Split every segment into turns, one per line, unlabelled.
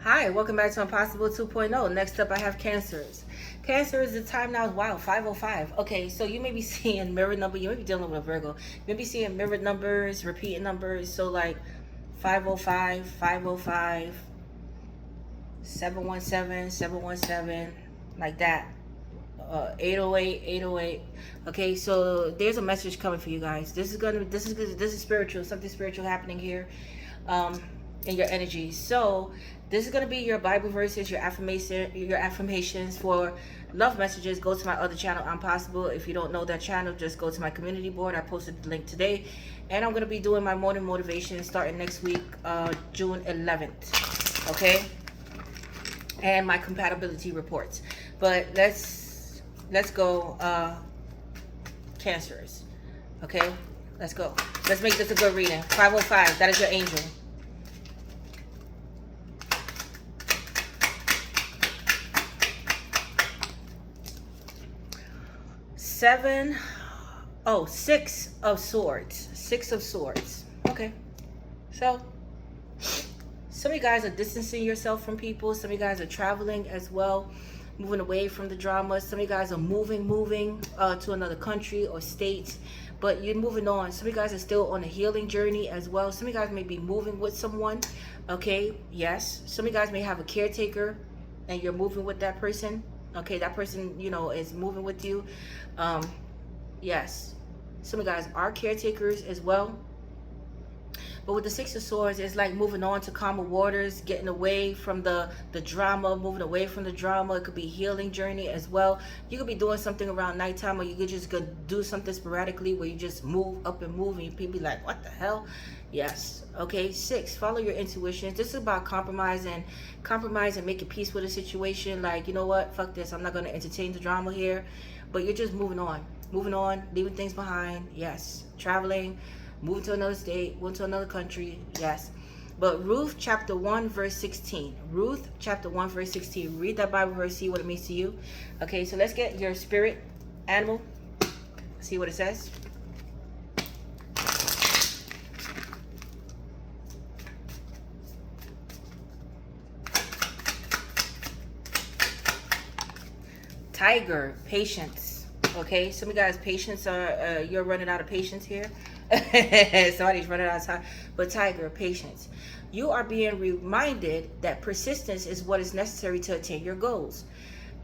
Hi, welcome back to Impossible 2.0. Next up, I have Cancers. Cancers, the time now is wow, 5:05. Okay, so you may be seeing mirror number. You may be dealing with a Virgo. You may be seeing mirrored numbers, repeating numbers. So like 5:05, 5:05, 7:17, 7:17, like that. 8:08, 8:08. Okay, so there's a message coming for you guys. This is spiritual. Something spiritual happening here. In your energy. So this is going to be your Bible verses, your affirmations for love messages. Go to my other channel, Impossible. If you don't know that channel, just go to my community board. I posted the link today, and I'm going to be doing my morning motivation starting next week, June 11th. Okay, and my compatibility reports. But let's go, Cancers. Okay, let's go. Let's make this a good reading. 5:05. That is your angel. 6 of Swords. 6 of Swords. Okay. So, some of you guys are distancing yourself from people. Some of you guys are traveling as well, moving away from the drama. Some of you guys are moving to another country or state, but you're moving on. Some of you guys are still on a healing journey as well. Some of you guys may be moving with someone. Okay, yes. Some of you guys may have a caretaker and you're moving with that person. Okay, that person, is moving with you. Yes. Some of you guys are caretakers as well. But with the 6 of Swords, it's like moving on to calmer waters, getting away from the drama, moving away from the drama. It could be a healing journey as well. You could be doing something around nighttime, or you could just go do something sporadically where you just move up and move, and people be like, what the hell? Yes. Okay. 6, follow your intuition. This is about compromise and making peace with a situation. Like, you know what? Fuck this. I'm not going to entertain the drama here. But you're just moving on, leaving things behind. Yes. Traveling. Moving to another state, moving to another country, yes. But Ruth chapter 1 verse 16. Ruth chapter 1 verse 16. Read that Bible verse, see what it means to you. Okay, so let's get your spirit animal. See what it says. Tiger, patience. Okay, some of you guys, patience are, you're running out of patience here. Somebody's running out of time. But Tiger, patience. You are being reminded that persistence is what is necessary to attain your goals.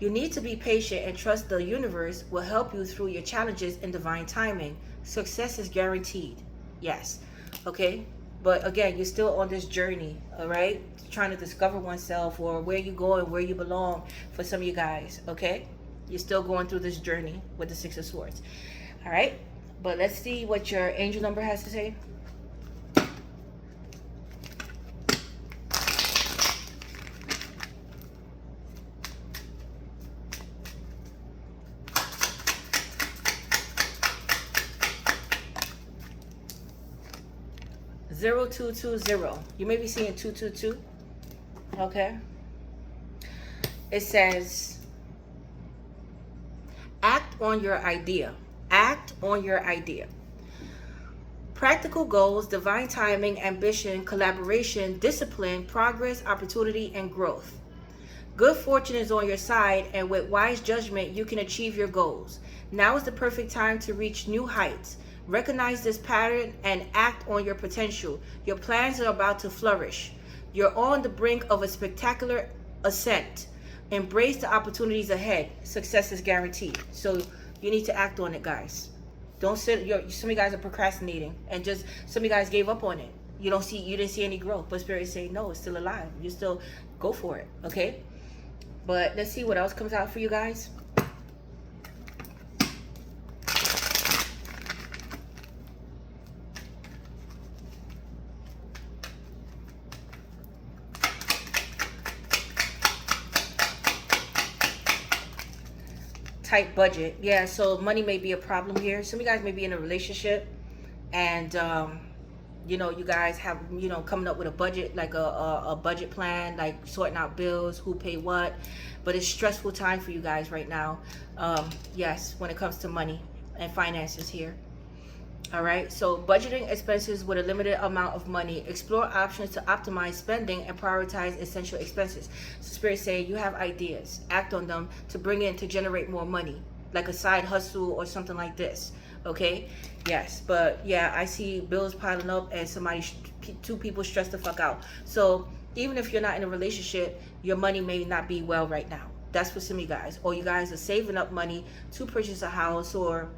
You need to be patient and trust the universe will help you through your challenges in divine timing. Success is guaranteed. Yes. Okay. But again, you're still on this journey, all right? Trying to discover oneself, or where you go and where you belong for some of you guys, okay? You're still going through this journey with the 6 of Swords. All right? But let's see what your angel number has to say. Zero, 2, 2, 0. You may be seeing 2, 2, 2. Okay. It says, act on your idea. Act on your idea. Practical goals, divine timing, ambition, collaboration, discipline, progress, opportunity, and growth. Good fortune is on your side, and with wise judgment, you can achieve your goals. Now is the perfect time to reach new heights. Recognize this pattern and act on your potential. Your plans are about to flourish. You're on the brink of a spectacular ascent. Embrace the opportunities ahead. Success is guaranteed. So you need to act on it, guys. Don't sit. Some of you guys are procrastinating, and just some of you guys gave up on it. You didn't see any growth, but Spirit is saying no, it's still alive. You still go for it, okay? But let's see what else comes out for you guys. Tight budget. Yeah, so money may be a problem here. Some of you guys may be in a relationship, and you guys have coming up with a budget, like a budget plan, like sorting out bills, who pay what. But it's stressful time for you guys right now. Yes, when it comes to money and finances here. All right, so budgeting expenses with a limited amount of money. Explore options to optimize spending and prioritize essential expenses. So Spirit saying you have ideas, act on them to bring in to generate more money, like a side hustle or something like this. Okay, yes, but yeah, I see bills piling up and two people stressed the fuck out. So even if you're not in a relationship, your money may not be well right now. That's for some of you guys, or you guys are saving up money to purchase a house or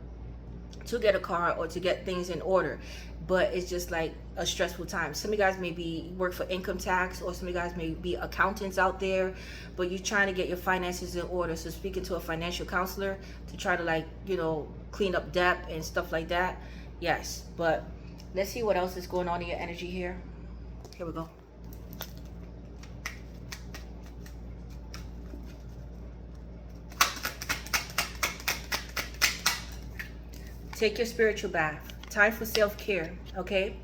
to get a car or to get things in order, but it's just like a stressful time. Some of you guys may be work for income tax, or some of you guys may be accountants out there, but you're trying to get your finances in order. So speaking to a financial counselor to try to, like, you know, clean up debt and stuff like that. Yes, but let's see what else is going on in your energy here. Here we go. Take your spiritual bath. Time for self-care, okay?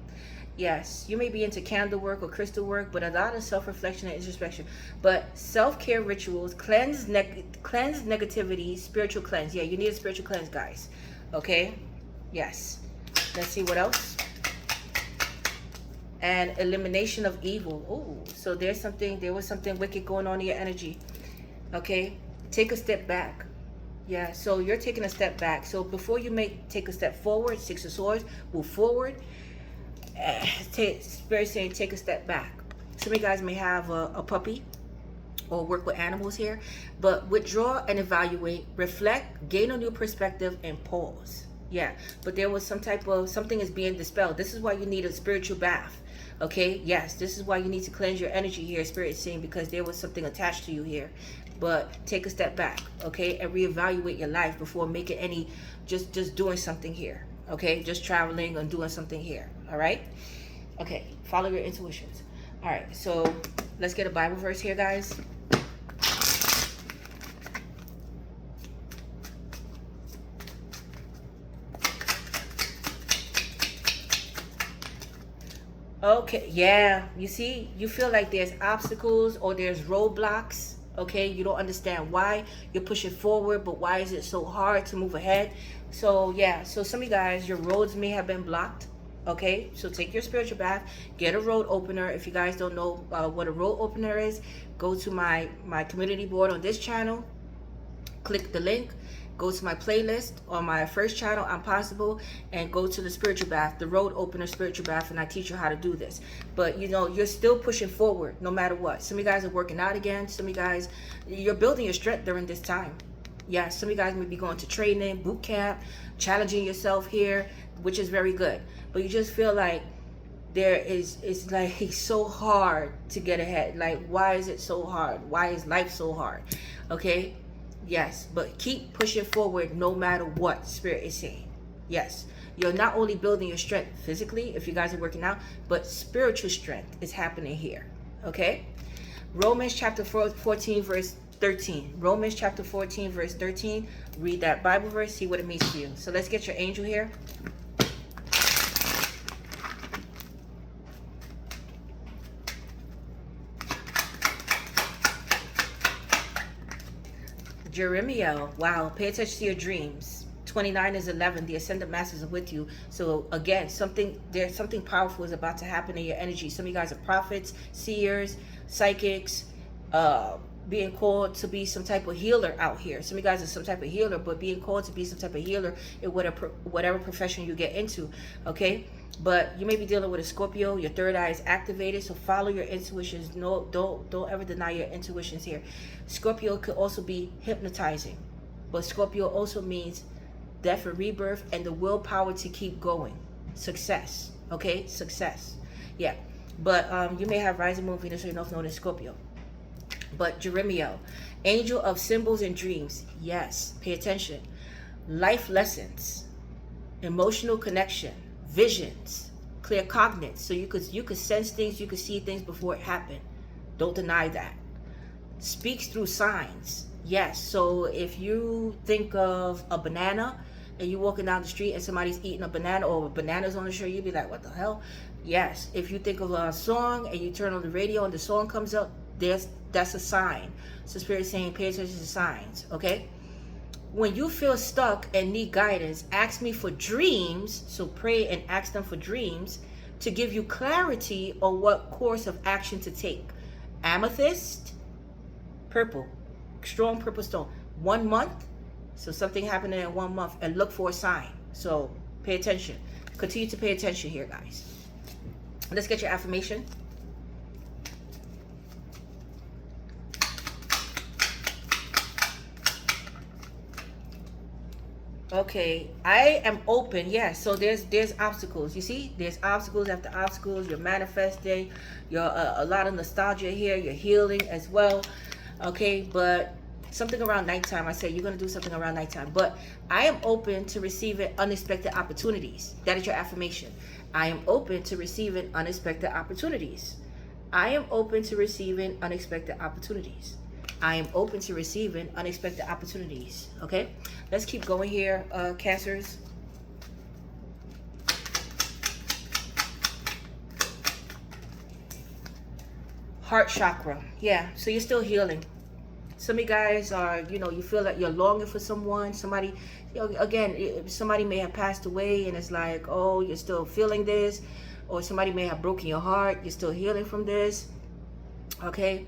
Yes, you may be into candle work or crystal work, but a lot of self-reflection and introspection. But self-care rituals, cleanse negativity, spiritual cleanse. Yeah, you need a spiritual cleanse, guys. Okay? Yes. Let's see what else. And elimination of evil. Oh, so there was something wicked going on in your energy. Okay? Take a step back. Yeah, so you're taking a step back. So before you take a step forward, Six of Swords, move forward. Spirit saying take a step back. Some of you guys may have a puppy or work with animals here, but withdraw and evaluate, reflect, gain a new perspective, and pause. Yeah, but there was something is being dispelled. This is why you need a spiritual bath. Okay, yes, this is why you need to cleanse your energy here, Spirit is saying, because there was something attached to you here. But take a step back, okay, and reevaluate your life before making any, just doing something here, okay, just traveling and doing something here. All right, okay, follow your intuitions. All right, so let's get a Bible verse here, guys. Okay, yeah, you see, you feel like there's obstacles or there's roadblocks. Okay, you don't understand why you're pushing forward, but why is it so hard to move ahead? So yeah, so some of you guys, your roads may have been blocked. Okay, so take your spiritual bath, get a road opener. If you guys don't know what a road opener is, go to my community board on this channel, click the link, go to my playlist on my first channel, I'm Possible, and go to the spiritual bath, the road opener spiritual bath, and I teach you how to do this. But you know, you're still pushing forward no matter what. Some of you guys are working out again. Some of you guys, you're building your strength during this time. Yeah, some of you guys may be going to training, boot camp, challenging yourself here, which is very good. But you just feel like it's like so hard to get ahead. Like, why is it so hard? Why is life so hard? Okay. Yes, but keep pushing forward no matter what, Spirit is saying. Yes, you're not only building your strength physically, if you guys are working out, but spiritual strength is happening here. Okay? Romans chapter 14, verse 13. Romans chapter 14, verse 13. Read that Bible verse, see what it means to you. So let's get your angel here. Jeremiah, wow, pay attention to your dreams. 29 is 11, the ascended masters are with you. So again, there's something powerful is about to happen in your energy. Some of you guys are prophets, seers, psychics, being called to be some type of healer out here. Some of you guys are some type of healer, but being called to be some type of healer in whatever profession you get into, okay? But you may be dealing with a Scorpio. Your third eye is activated, so follow your intuitions. No, don't ever deny your intuitions here. Scorpio could also be hypnotizing, but Scorpio also means death and rebirth and the willpower to keep going. Success, okay? Success, yeah. But you may have rising moon, Venus, or North Node in Scorpio. But Jeremiah, angel of symbols and dreams. Yes, pay attention. Life lessons, emotional connection, visions, clear cognizance. So you could sense things, you could see things before it happened. Don't deny that. Speaks through signs. Yes, so if you think of a banana and you're walking down the street and somebody's eating a banana or bananas on the street, you'd be like, what the hell? Yes, if you think of a song and you turn on the radio and the song comes up, that's a sign. So Spirit is saying pay attention to signs, okay? When you feel stuck and need guidance, ask me for dreams. So pray and ask them for dreams to give you clarity on what course of action to take. Amethyst, purple, strong purple stone. 1 month. So something happening in 1 month, and look for a sign. So pay attention. Continue to pay attention here, guys. Let's get your affirmation. Okay, I am open. Yeah, so there's obstacles. You see, there's obstacles after obstacles. You're manifesting. You're a lot of nostalgia here. You're healing as well. Okay, but something around nighttime. I said you're gonna do something around nighttime. But I am open to receiving unexpected opportunities. That is your affirmation. I am open to receiving unexpected opportunities. I am open to receiving unexpected opportunities. I am open to receiving unexpected opportunities. Okay, let's keep going here, Cancers. Heart chakra. Yeah, so you're still healing. Some of you guys are, you feel like you're longing for someone. Somebody, again, somebody may have passed away and it's like, oh, you're still feeling this. Or somebody may have broken your heart. You're still healing from this. Okay,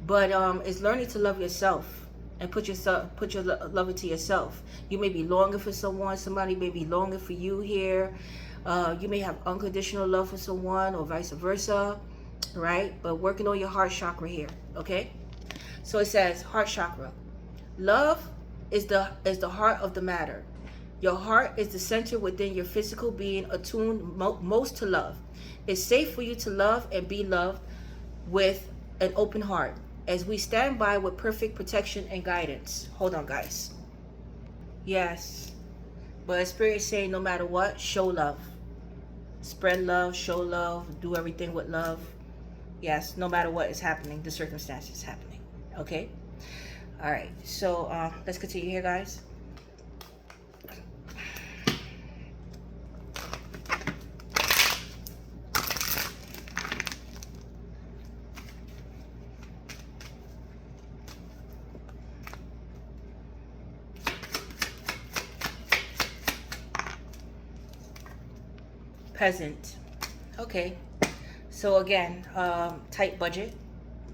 but it's learning to love yourself and put your love into yourself. You may be longing for someone. Somebody may be longing for you here. You may have unconditional love for someone or vice versa, right? But working on your heart chakra here, okay? So it says heart chakra. Love is the heart of the matter. Your heart is the center within your physical being, attuned most to love. It's safe for you to love and be loved with an open heart as we stand by with perfect protection and guidance. Hold on, guys. Yes, but Spirit is saying no matter what, show love. Spread love, show love, do everything with love. Yes, no matter what is happening, the circumstances happening. Okay? All right, so let's continue here, guys. Peasant. Okay, so again, tight budget.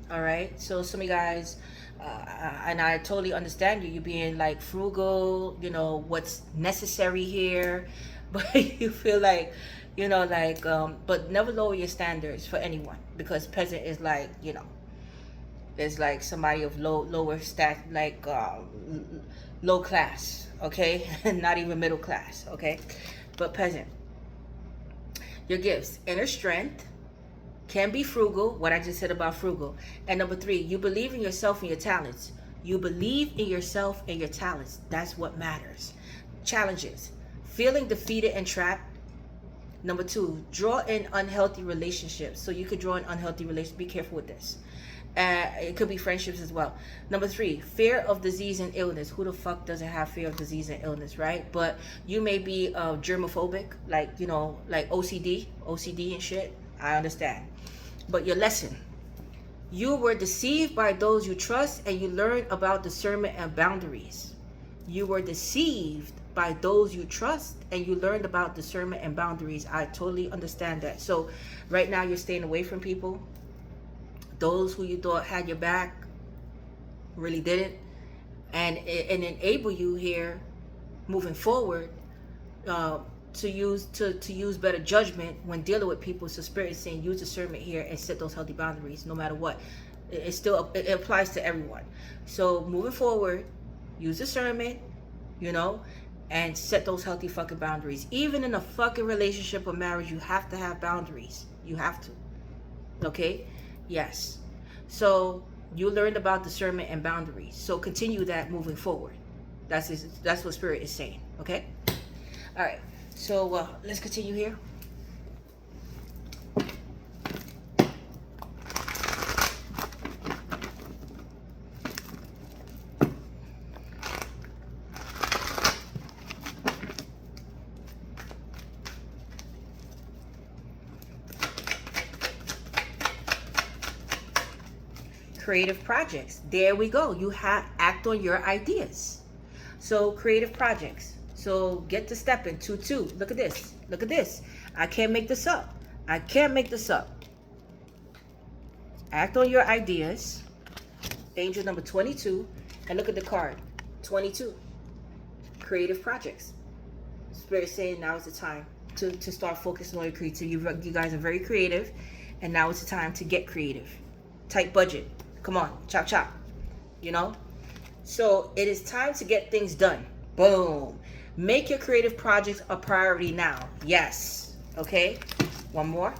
All right, so some of you guys, and I totally understand you being like frugal, what's necessary here, but you feel like, but never lower your standards for anyone, because peasant is like, it's like somebody of lower stat, like low class, okay, not even middle class, okay, but peasant. Your gifts, inner strength, can be frugal, what I just said about frugal. And number 3, you believe in yourself and your talents. You believe in yourself and your talents. That's what matters. Challenges, feeling defeated and trapped. Number 2, draw in unhealthy relationships. So you could draw in unhealthy relationships. Be careful with this. It could be friendships as well. Number 3, fear of disease and illness. Who the fuck doesn't have fear of disease and illness, right? But you may be germophobic, like like OCD and shit. I understand. But your lesson: you were deceived by those you trust, and you learned about discernment and boundaries. You were deceived by those you trust, and you learned about discernment and boundaries. I totally understand that. So right now you're staying away from people. Those who you thought had your back really didn't, and enable you here moving forward to use better judgment when dealing with people. So Spirit is saying use discernment here and set those healthy boundaries no matter what. It applies to everyone. So moving forward, use discernment, and set those healthy fucking boundaries. Even in a fucking relationship or marriage, you have to have boundaries. You have to. Okay? Yes. So you learned about discernment and boundaries. So continue that moving forward. That's what Spirit is saying. Okay? All right. So let's continue here. Creative projects. There we go. You have act on your ideas. So creative projects. So get to stepping. 2-2. Look at this. Look at this. I can't make this up. I can't make this up. Act on your ideas. Angel number 22. And look at the card. 22. Creative projects. Spirit saying now is the time to start focusing on your creativity. You guys are very creative. And now it's the time to get creative. Tight budget. Come on. Chop chop. You know? So it is time to get things done. Boom. Make your creative projects a priority now. Yes. Okay. One more.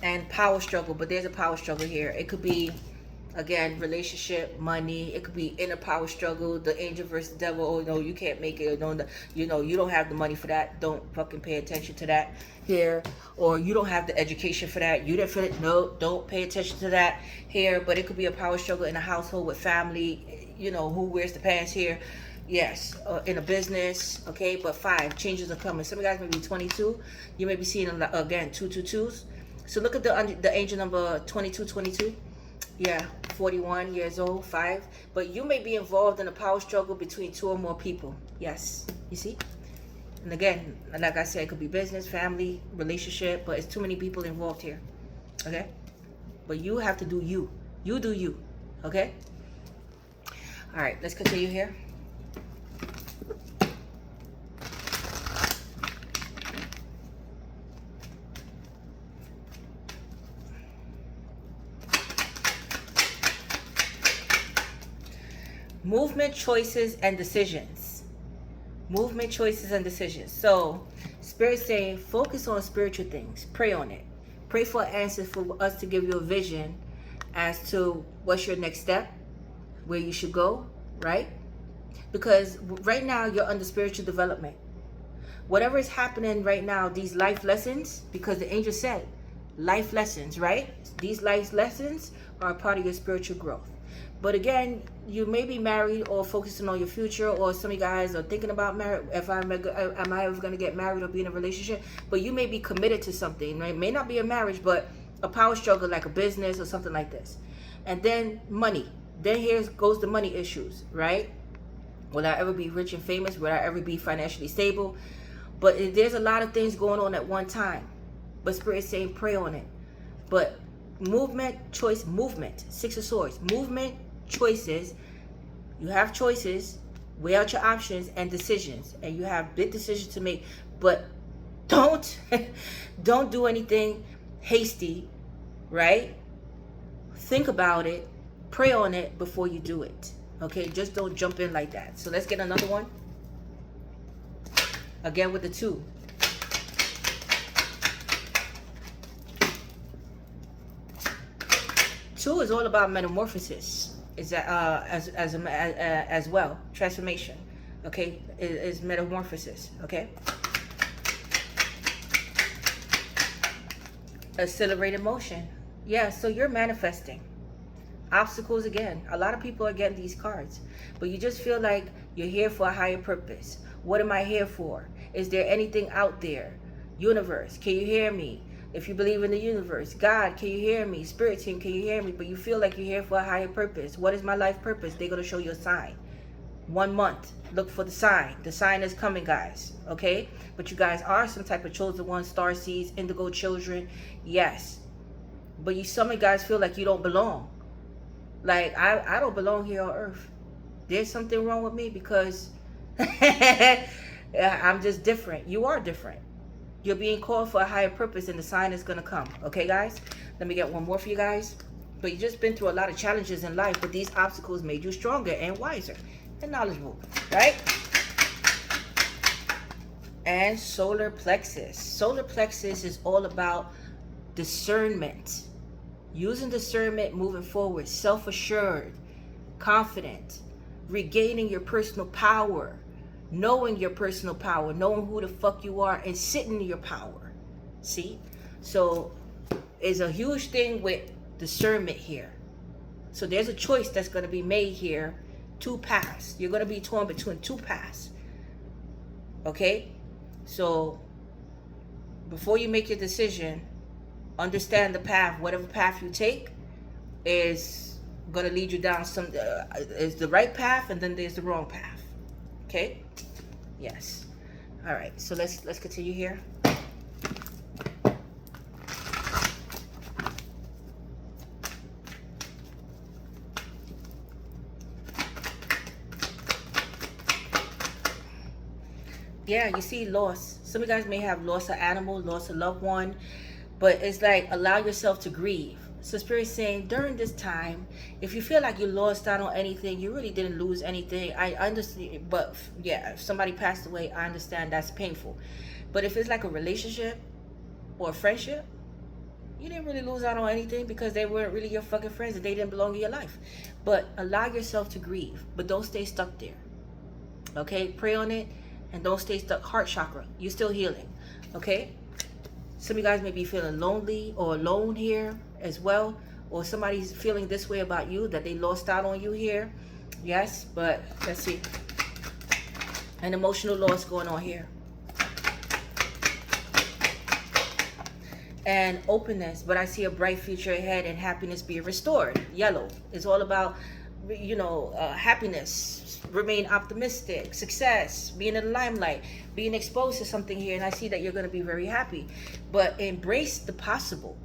And power struggle. But there's a power struggle here. It could be, again, relationship, money. It could be inner power struggle. The angel versus the devil. Oh, no, you can't make it. No, you know, you don't have the money for that. Don't fucking pay attention to that here. Or you don't have the education for that. You didn't feel it. No, don't pay attention to that here. But it could be a power struggle in a household with family. You know, who wears the pants here. Yes, in a business. Okay, but 5 changes are coming. Some of you guys may be 22. You may be seeing, again, 222s. So look at the angel number 2222. Yeah, 41 years old, 5. But you may be involved in a power struggle between 2 or more people. Yes, you see? And again, like I said, it could be business, family, relationship, but it's too many people involved here. Okay? But you have to do you. You do you. Okay? All right, let's continue here. Movement, choices, and decisions. Movement, choices, and decisions. So, Spirit saying, focus on spiritual things. Pray on it. Pray for answers for us to give you a vision as to what's your next step, where you should go, right? Because right now, you're under spiritual development. Whatever is happening right now, these life lessons, because the angel said, life lessons, right? These life lessons are a part of your spiritual growth. But again, you may be married or focusing on your future, or some of you guys are thinking about marriage. Am I ever going to get married or be in a relationship? But you may be committed to something, right? It may not be a marriage, but a power struggle like a business or something like this. And then money. Then here goes the money issues, right? Will I ever be rich and famous? Will I ever be financially stable? But there's a lot of things going on at one time. But Spirit is saying pray on it. But movement, choice, movement. 6 of Swords. Movement, choices. You have choices. Weigh out your options and decisions. And you have big decisions to make. But don't do anything hasty, right? Think about it. Pray on it before you do it. Okay? Just don't jump in like that. So let's get another one. Again with the 2. Two is all about metamorphosis. Is that as well, transformation. Okay, is metamorphosis. Okay, accelerated motion. Yeah, so you're manifesting. Obstacles again. A lot of people are getting these cards, but you just feel like you're here for a higher purpose. What am I here for? Is there anything out there? Universe, can you hear me? If you believe in the universe, God, can you hear me? Spirit team, can you hear me? But you feel like you're here for a higher purpose. What is my life purpose? They're going to show you a sign. 1 month. Look for the sign. The sign is coming, guys. Okay? But you guys are some type of chosen one, star seeds, indigo children. Yes. But some of you guys feel like you don't belong. Like, I don't belong here on earth. There's something wrong with me because I'm just different. You are different. You're being called for a higher purpose and the sign is going to come. Okay, guys? Let me get one more for you guys. But you've just been through a lot of challenges in life, but these obstacles made you stronger and wiser and knowledgeable, right? And solar plexus. Solar plexus is all about discernment. Using discernment moving forward. Self-assured. Confident. Regaining your personal power. Knowing your personal power, knowing who the fuck you are, and sitting in your power. See? So, it's a huge thing with discernment here. So, there's a choice that's going to be made here. 2 paths. You're going to be torn between 2 paths. Okay? So, before you make your decision, understand the path. Whatever path you take is going to lead you down some is the right path, and then there's the wrong path. Okay? Yes. All right. So let's continue here. Yeah, you see loss. Some of you guys may have lost an animal, lost a loved one, but it's like allow yourself to grieve. So Spirit's saying during this time, if you feel like you lost out on anything, you really didn't lose anything. I understand, but yeah, if somebody passed away, I understand that's painful. But if it's like a relationship or a friendship, you didn't really lose out on anything because they weren't really your fucking friends and they didn't belong in your life. But allow yourself to grieve, but don't stay stuck there. Okay, pray on it. And don't stay stuck. Heart chakra, you're still healing. Okay? Some of you guys may be feeling lonely or alone here as well. Or somebody's feeling this way about you, that they lost out on you here. Yes, but let's see. An emotional loss going on here. And openness, but I see a bright future ahead and happiness being restored. Yellow is all about, you know, happiness. Remain optimistic, success, being in the limelight, being exposed to something here, and I see that you're going to be very happy. But embrace the possible.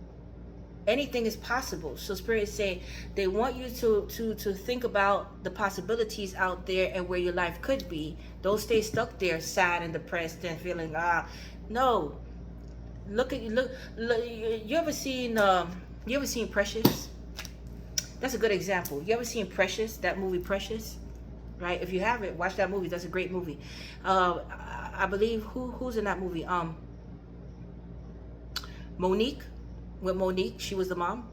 Anything is possible. So Spirit is saying they want you to think about the possibilities out there and where your life could be. Don't stay stuck there, sad and depressed and feeling no. Look. You ever seen Precious? That's a good example. You ever seen Precious? That movie Precious? Right? If you haven't, watch that movie. That's a great movie. I believe who's in that movie? Monique. With Monique, she was the mom.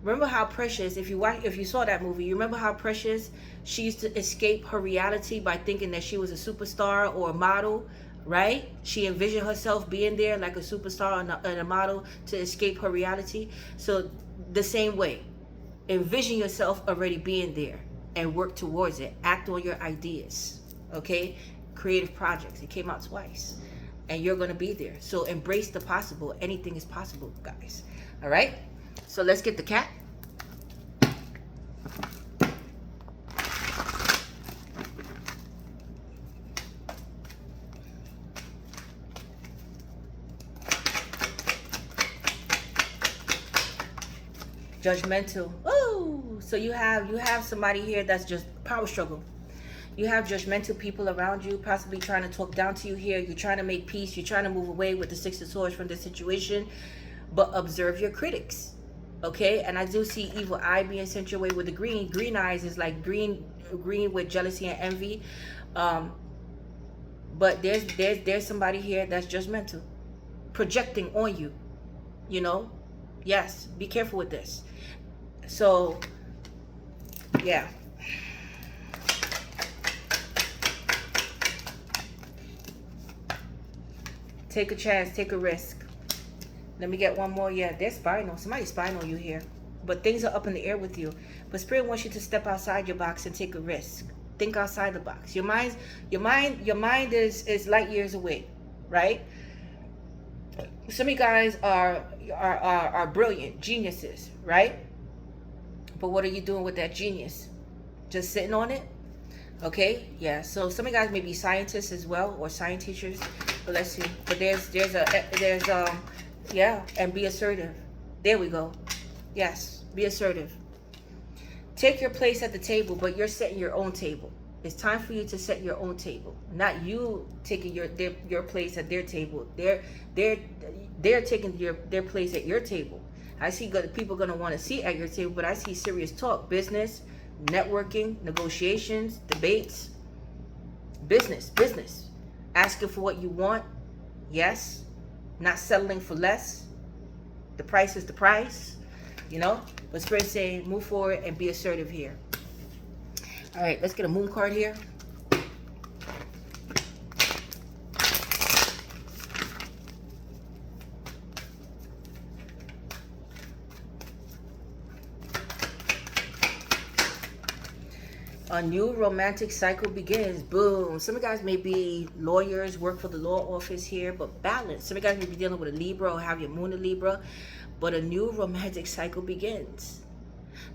Remember how Precious, if you saw that movie, you remember how Precious, she used to escape her reality by thinking that she was a superstar or a model, right? She envisioned herself being there like a superstar and a model to escape her reality. So the same way, envision yourself already being there and work towards it. Act on your ideas, okay? Creative projects. It came out twice. And you're going to be there. So embrace the possible. Anything is possible, guys. All right? So let's get the cat. Judgmental. Oh, so you have somebody here that's just power struggle. You have judgmental people around you, possibly trying to talk down to you here. You're trying to make peace. You're trying to move away with the Six of Swords from this situation. But observe your critics. Okay? And I do see evil eye being sent your way with the green. Green eyes is like green with jealousy and envy. But there's somebody here that's judgmental. Projecting on you. You know? Yes. Be careful with this. So, yeah. Take a chance, take a risk. Let me get one more. Yeah, they're spying on somebody's spying on you here. But things are up in the air with you. But Spirit wants you to step outside your box and take a risk. Think outside the box. Your mind is light years away, right? Some of you guys are brilliant, geniuses, right? But what are you doing with that genius? Just sitting on it? Okay, yeah. So some of you guys may be scientists as well, or science teachers. But let's see. But there's yeah, and be assertive. There we go. Yes, be assertive. Take your place at the table, but you're setting your own table. It's time for you to set your own table, not you taking your place at their table. They're taking their place at your table. I see people gonna want to sit at your table, but I see serious talk, business, networking, negotiations, debates, business, asking for what you want. Yes, not settling for less. The price is the price, you know. But Spirit's saying move forward and be assertive here. All right, let's get a moon card here. A new romantic cycle begins. Boom. Some of you guys may be lawyers, work for the law office here, but balance. Some of you guys may be dealing with a Libra or have your moon in Libra, but a new romantic cycle begins.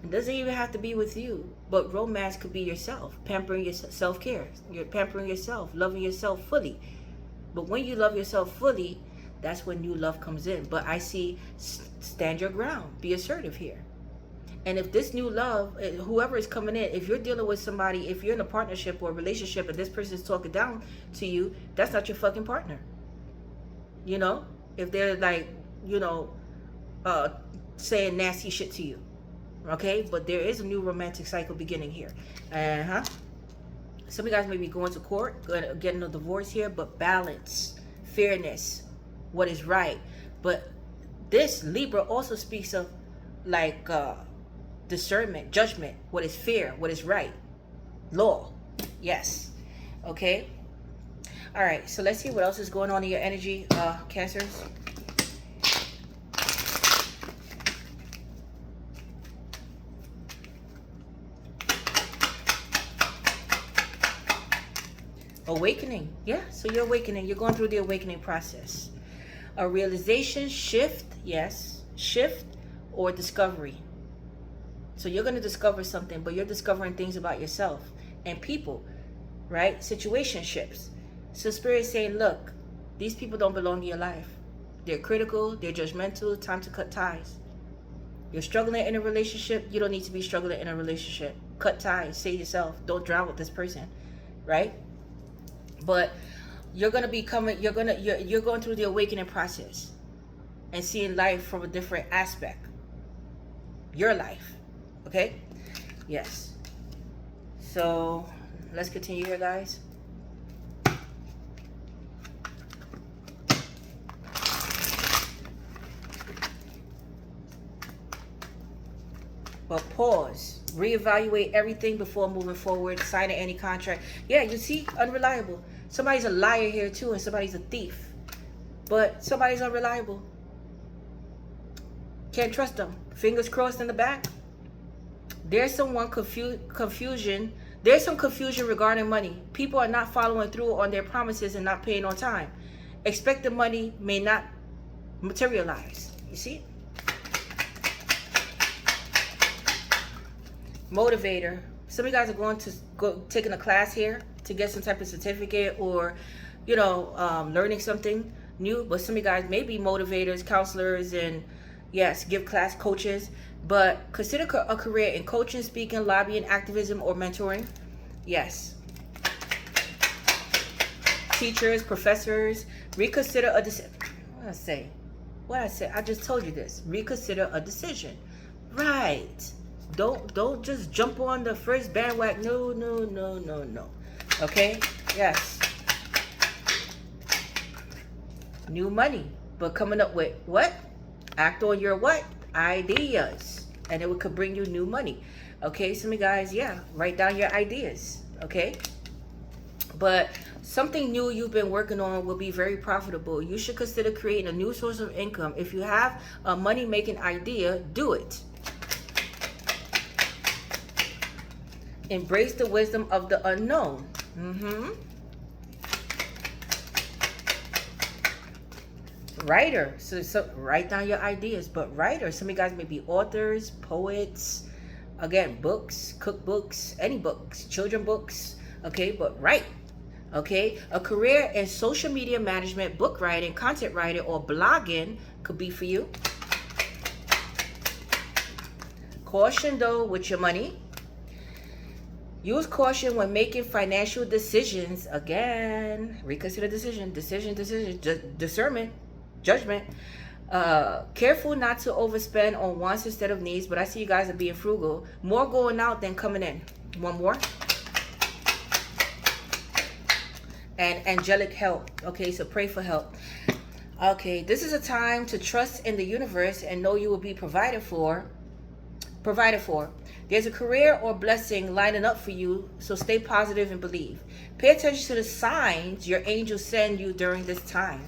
It doesn't even have to be with you, but romance could be yourself, pampering yourself, self-care. You're pampering yourself, loving yourself fully. But when you love yourself fully, that's when new love comes in. But I see, stand your ground, be assertive here. And if this new love, whoever is coming in, if you're dealing with somebody, if you're in a partnership or a relationship and this person is talking down to you, that's not your fucking partner. You know, if they're like, you know, saying nasty shit to you. Okay, but there is a new romantic cycle beginning here. Some of you guys may be going to court, getting a divorce here, but balance, fairness, what is right. But this Libra also speaks of like discernment, judgment, what is fair, what is right, law. Yes. Okay. All right, so let's see what else is going on in your energy, Cancers. Awakening. Yeah, so you're awakening. You're going through the awakening process. A realization, shift, yes, shift or discovery. So you're going to discover something, but you're discovering things about yourself and people, right? Situationships. So Spirit is saying, look, these people don't belong in your life. They're critical, they're judgmental, time to cut ties. You're struggling in a relationship, you don't need to be struggling in a relationship. Cut ties, say yourself, don't drown with this person, right? But you're going to be coming, you're going through the awakening process and seeing life from a different aspect. Your life, okay? Yes. So let's continue here, guys. But pause, reevaluate everything before moving forward, signing any contract. Yeah, you see, unreliable. Somebody's a liar here too, and somebody's a thief. But somebody's unreliable. Can't trust them. Fingers crossed in the back. There's someone confusion. There's some confusion regarding money. People are not following through on their promises and not paying on time. Expected money may not materialize. You see? Motivator. Some of you guys are going to taking a class here to get some type of certificate or, you know, learning something new. But some of you guys may be motivators, counselors, and yes, give class coaches. But consider a career in coaching, speaking, lobbying, activism, or mentoring. Yes. Teachers, professors, reconsider a decision. What did I say? What did I say? I just told you this. Reconsider a decision. Right. Don't just jump on the first bandwagon. No. Okay? Yes. New money. But coming up with what? Act on your what? Ideas. And it could bring you new money. Okay? Some of you guys, yeah. Write down your ideas. Okay? But something new you've been working on will be very profitable. You should consider creating a new source of income. If you have a money-making idea, do it. Embrace the wisdom of the unknown. Writer. So write down your ideas. But writers, some of you guys may be authors, poets, again, books, cookbooks, any books, children books. Okay, but write. Okay, a career in social media management, book writing, content writing, or blogging could be for you. Caution though with your money. Use caution when making financial decisions. Again, reconsider decision, discernment, judgment. Careful not to overspend on wants instead of needs, but I see you guys are being frugal. More going out than coming in. One more. And angelic help. Okay, so pray for help. Okay, this is a time to trust in the universe and know you will be provided for. There's a career or blessing lining up for you, so stay positive and believe. Pay attention to the signs your angels send you during this time.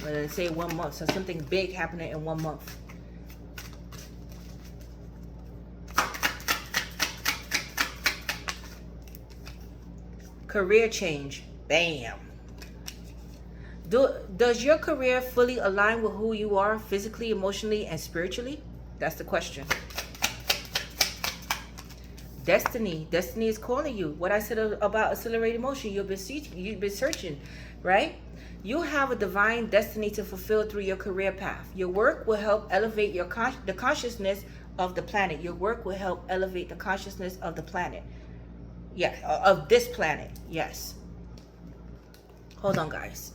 Let's say 1 month, so something big happening in 1 month. Career change. Bam. Does your career fully align with who you are physically, emotionally, and spiritually? That's the question. Destiny. Destiny is calling you. What I said about accelerated motion, you've been searching, right? You have a divine destiny to fulfill through your career path. Your work will help elevate the consciousness of the planet. Your work will help elevate the consciousness of the planet. Yeah, of this planet. Yes. Hold on, guys.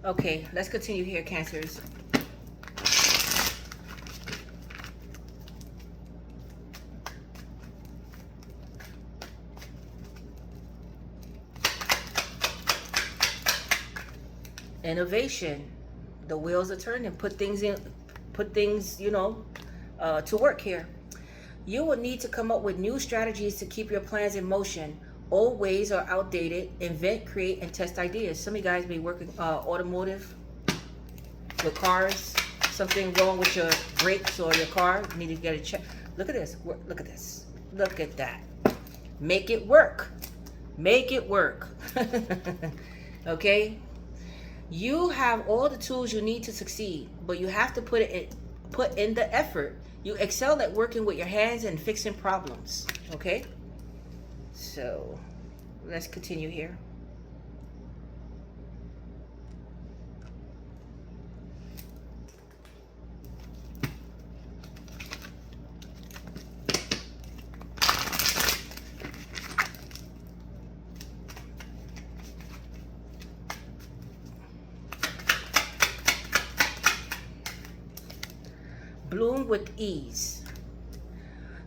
Okay, let's continue here, Cancers. Innovation. The wheels are turning. Put things, you know, to work here. You will need to come up with new strategies to keep your plans in motion. Old ways are outdated. Invent, create, and test ideas. Some of you guys may work in automotive, with cars. Something wrong with your brakes or your car. You need to get it checked. Look at this. Look at this. Look at that. Make it work. Make it work. Okay? You have all the tools you need to succeed, but you have to put in the effort. You excel at working with your hands and fixing problems. Okay? So, let's continue here. Bloom with ease.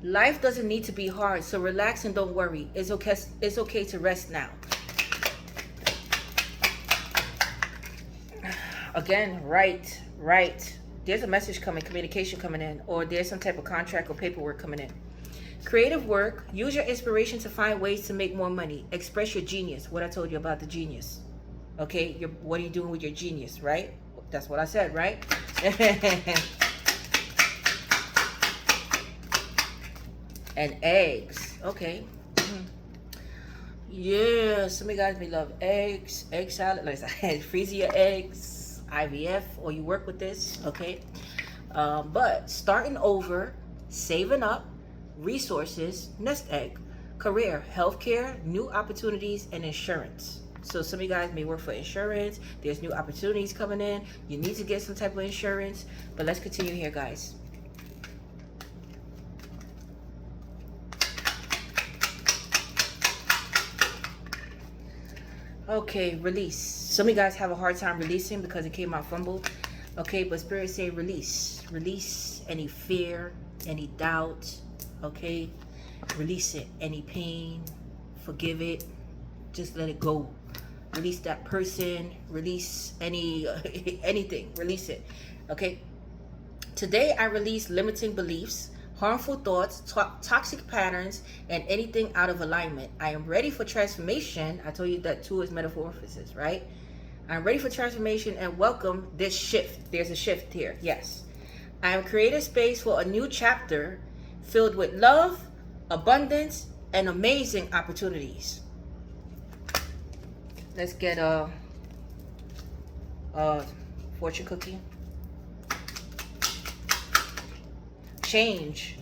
Life doesn't need to be hard, so relax and don't worry. It's okay to rest now. Again, right. There's a message coming, communication coming in, or there's some type of contract or paperwork coming in. Creative work. Use your inspiration to find ways to make more money. Express your genius. What I told you about the genius. Okay, what are you doing with your genius, right? That's what I said, right? And eggs. Okay. Yeah, some of you guys may love eggs, egg salad. Like I said, freeze your eggs, IVF, or you work with this, okay? But starting over, saving up, resources, nest egg, career, healthcare, new opportunities, and insurance. So some of you guys may work for insurance. There's new opportunities coming in. You need to get some type of insurance. But let's continue here, guys. Okay, release. Some of you guys have a hard time releasing because it came out fumbled. Okay, but Spirit say release. Release any fear, any doubt. Okay, release it. Any pain, forgive it. Just let it go. Release that person. Release anything. Release it. Okay. Today I release limiting beliefs, harmful thoughts, toxic patterns, and anything out of alignment. I am ready for transformation. I told you that 2 is metamorphosis, right? I'm ready for transformation and welcome this shift. There's a shift here. Yes. I am creating space for a new chapter filled with love, abundance, and amazing opportunities. Let's get a fortune cookie. Change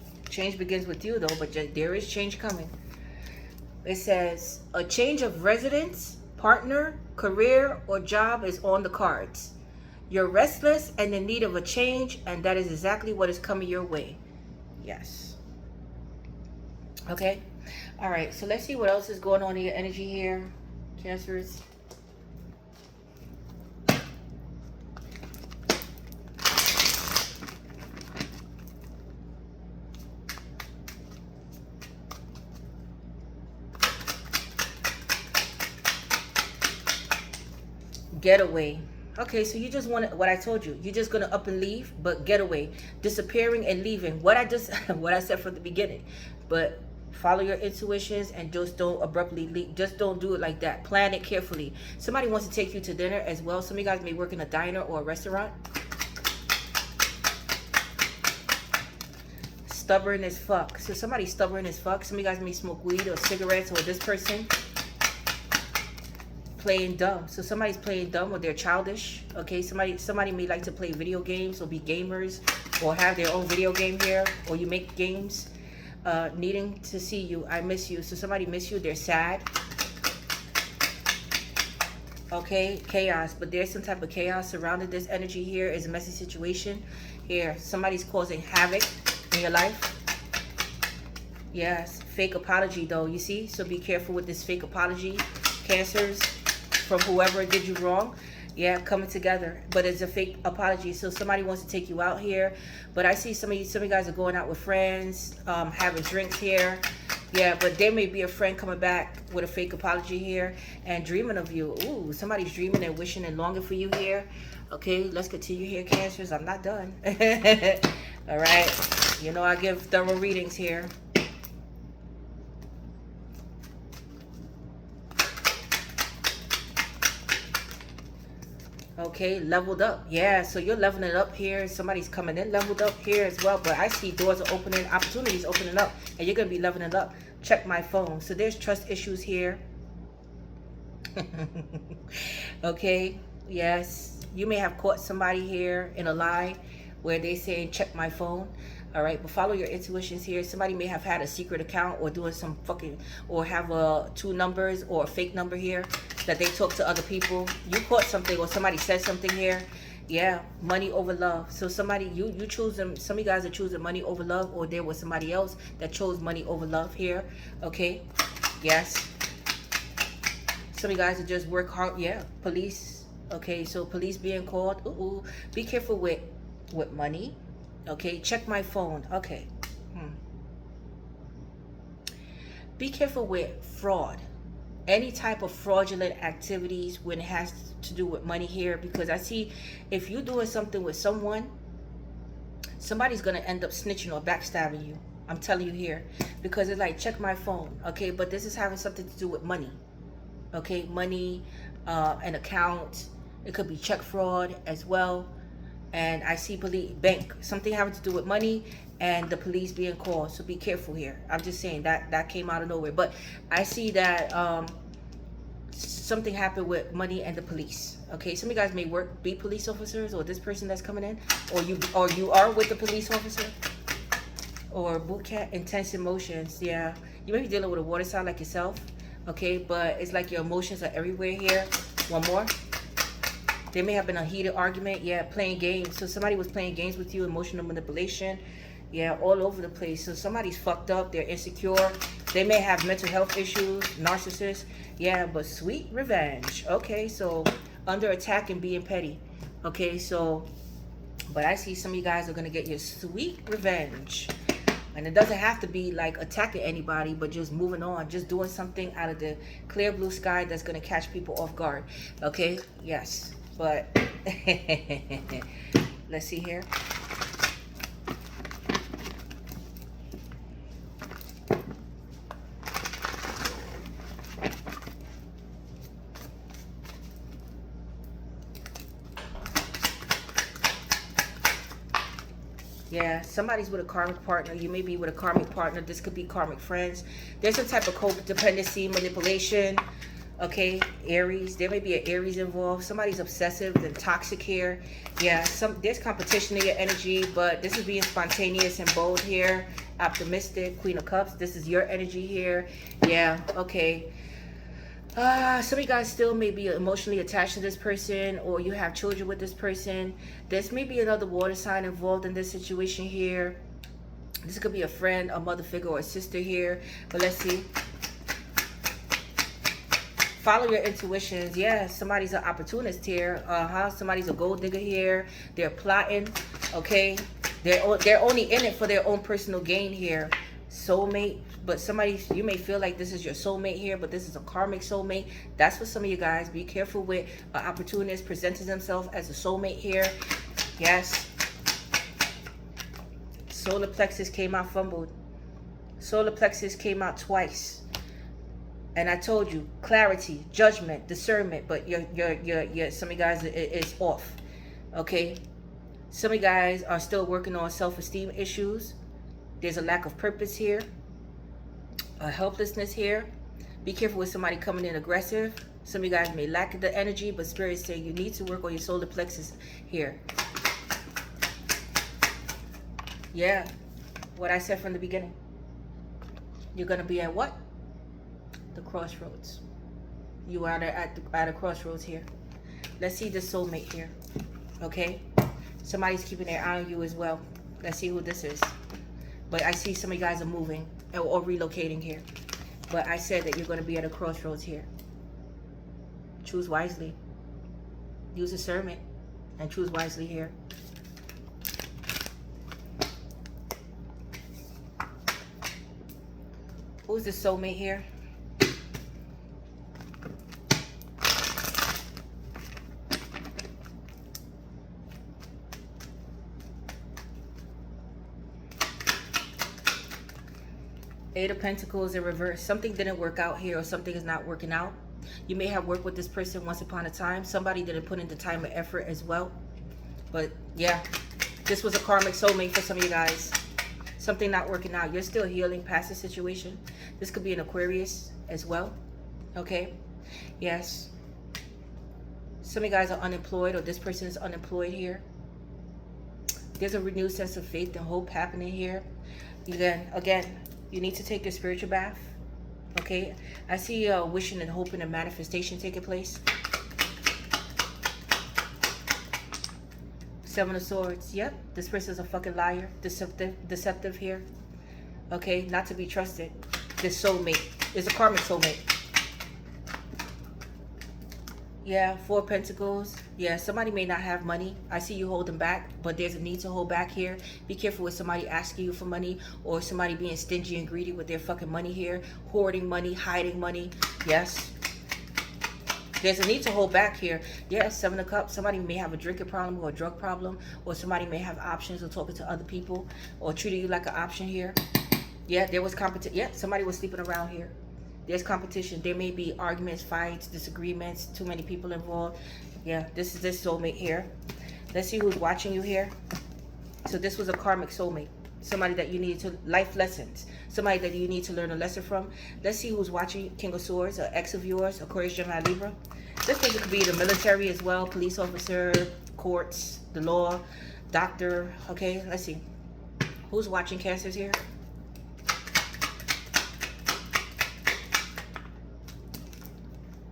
begins with you though, but there is change coming. It says a change of residence, partner, career, or job is on the cards. You're restless and in need of a change, and that is exactly what is coming your way. Yes. Okay. All right, so let's see what else is going on in your energy here, Cancers. Getaway. Okay, so you just want what I told you. You're just gonna up and leave, but getaway, disappearing and leaving. What I said from the beginning. But follow your intuitions and just don't abruptly leave. Just don't do it like that. Plan it carefully. Somebody wants to take you to dinner as well. Some of you guys may work in a diner or a restaurant. Stubborn as fuck. So somebody's stubborn as fuck. Some of you guys may smoke weed or cigarettes, or this person playing dumb. So somebody's playing dumb or they're childish. Okay, somebody may like to play video games or be gamers. or have their own video game here, or you make games. Needing to see you. I miss you. So somebody miss you. They're sad. Okay, chaos. But there's some type of chaos surrounding this energy here. Is a messy situation here. Somebody's causing havoc in your life. Yes, fake apology though, you see? So be careful with this fake apology, Cancers, from whoever did you wrong. Yeah, coming together, but it's a fake apology. So somebody wants to take you out here, but I see some of you guys are going out with friends, having drinks here. Yeah, but there may be a friend coming back with a fake apology here and dreaming of you. Ooh, somebody's dreaming and wishing and longing for you here. Okay, let's continue here, Cancers. I'm not done. All right, you know I give thorough readings here. Okay, leveled up. Yeah, so you're leveling up here. Somebody's coming in leveled up here as well. But I see doors are opening, opportunities opening up, and you're going to be leveling up. Check my phone. So there's trust issues here. Okay, yes. You may have caught somebody here in a lie where they say, check my phone. All right, but follow your intuitions here. Somebody may have had a secret account or doing some fucking, or have two numbers or a fake number here that they talk to other people. You caught something or somebody said something here. Yeah, money over love. So somebody, you choose them. Some of you guys are choosing money over love, or there was somebody else that chose money over love here. Okay, yes. Some of you guys are just work hard. Yeah, police. Okay, so police being called. Ooh, be careful with money. Okay, check my phone. Okay. Be careful with fraud. Any type of fraudulent activities when it has to do with money here, because I see if you're doing something with someone, somebody's going to end up snitching or backstabbing you. I'm telling you here, because it's like, check my phone. Okay, but this is having something to do with money. Okay, money, an account. It could be check fraud as well. And I see police, bank, something having to do with money and the police being called. So be careful here. I'm just saying that came out of nowhere. But I see that something happened with money and the police. Okay, some of you guys may be police officers, or this person that's coming in, or you are with the police officer, or boot camp, intense emotions. Yeah, you may be dealing with a water sign like yourself. Okay, but it's like your emotions are everywhere here. One more. There may have been a heated argument. Yeah, playing games. So somebody was playing games with you, emotional manipulation. Yeah, all over the place. So somebody's fucked up. They're insecure. They may have mental health issues, narcissists. Yeah, but sweet revenge. Okay, so under attack and being petty. Okay, so, but I see some of you guys are going to get your sweet revenge. And it doesn't have to be like attacking anybody, but just moving on. Just doing something out of the clear blue sky that's going to catch people off guard. Okay, yes. But let's see here. Yeah, somebody's with a karmic partner. You may be with a karmic partner. This could be karmic friends. There's some type of codependency, manipulation. Okay, Aries. There may be an Aries involved. Somebody's obsessive and toxic here. Yeah, there's competition in your energy, but this is being spontaneous and bold here. Optimistic, Queen of Cups. This is your energy here. Yeah, okay. Some of you guys still may be emotionally attached to this person, or you have children with this person. There's maybe another water sign involved in this situation here. This could be a friend, a mother figure, or a sister here. But let's see. Follow your intuitions. Yeah, somebody's an opportunist here. Somebody's a gold digger here. They're plotting. Okay, they're only in it for their own personal gain here. Soulmate. But somebody, you may feel like this is your soulmate here, but this is a karmic soulmate. That's for some of you guys. Be careful with an opportunist presenting themselves as a soulmate here. Yes. Solar plexus came out fumbled. Solar plexus came out twice. And I told you, clarity, judgment, discernment, but some of you guys is off. Okay? Some of you guys are still working on self-esteem issues. There's a lack of purpose here. A helplessness here. Be careful with somebody coming in aggressive. Some of you guys may lack the energy, but Spirit is saying you need to work on your solar plexus here. Yeah, what I said from the beginning. You're gonna be at what? The crossroads. You are at a crossroads here. Let's see the soulmate here. Okay? Somebody's keeping their eye on you as well. Let's see who this is. But I see some of you guys are moving or relocating here. But I said that you're going to be at a crossroads here. Choose wisely. Use discernment and choose wisely here. Who's the soulmate here? Eight of Pentacles in reverse. Something didn't work out here, or something is not working out. You may have worked with this person once upon a time. Somebody didn't put in the time and effort as well. But yeah, this was a karmic soulmate for some of you guys. Something not working out. You're still healing past the situation. This could be an Aquarius as well. Okay. Yes. Some of you guys are unemployed, or this person is unemployed here. There's a renewed sense of faith and hope happening here. Again, you need to take your spiritual bath. Okay. I see wishing and hoping and manifestation taking place. Seven of Swords. Yep. This person's a fucking liar. Deceptive here. Okay. Not to be trusted. This soulmate is a karmic soulmate. Yeah. Four of Pentacles. Yeah. Somebody may not have money. I see you holding back, but there's a need to hold back here. Be careful with somebody asking you for money, or somebody being stingy and greedy with their fucking money here. Hoarding money, hiding money. Yes. There's a need to hold back here. Yeah, Seven of Cups. Somebody may have a drinking problem or a drug problem, or somebody may have options or talking to other people, or treating you like an option here. Yeah, there was competition. Yeah, somebody was sleeping around here. There's competition. There may be arguments, fights, disagreements, too many people involved. Yeah, this is this soulmate here. Let's see who's watching you here. So this was a karmic soulmate. Somebody that you need to, life lessons. Somebody that you need to learn a lesson from. Let's see who's watching. King of Swords, an ex of yours, Aquarius, Gemini, Libra. This person could be the military as well, police officer, courts, the law, doctor. Okay, let's see. Who's watching Cancers here?